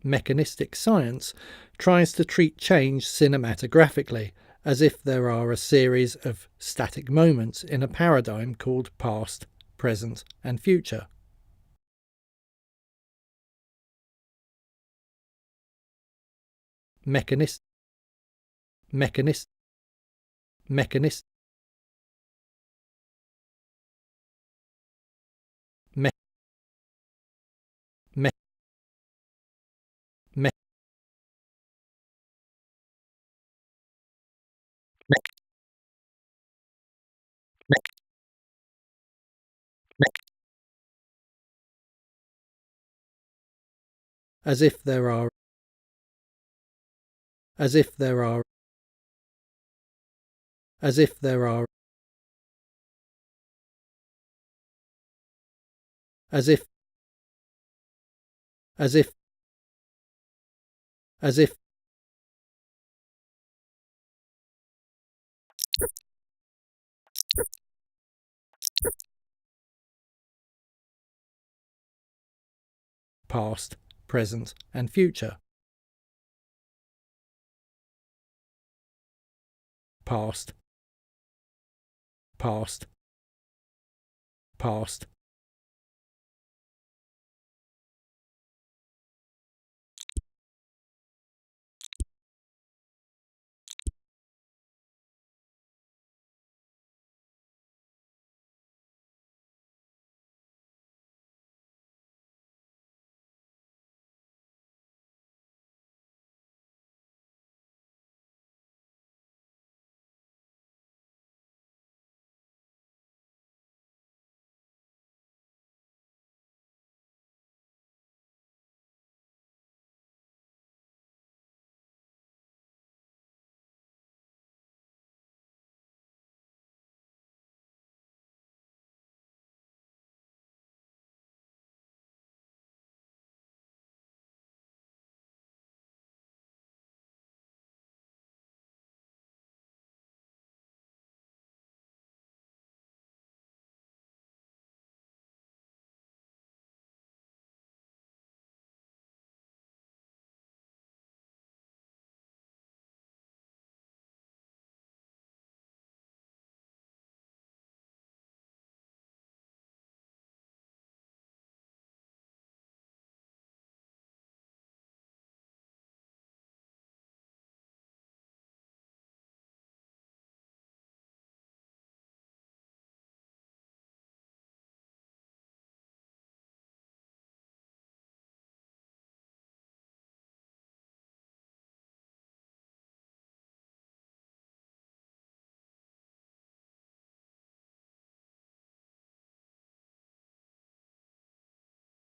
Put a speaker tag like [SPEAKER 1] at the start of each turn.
[SPEAKER 1] Mechanistic science tries to treat change cinematographically, as if there are a series of static moments in a paradigm called past, present, and future. Mechanistic me, me, me, me, me, me, as if there are as if there are as if there are as if as if as if past, present, and future. Past, past, past.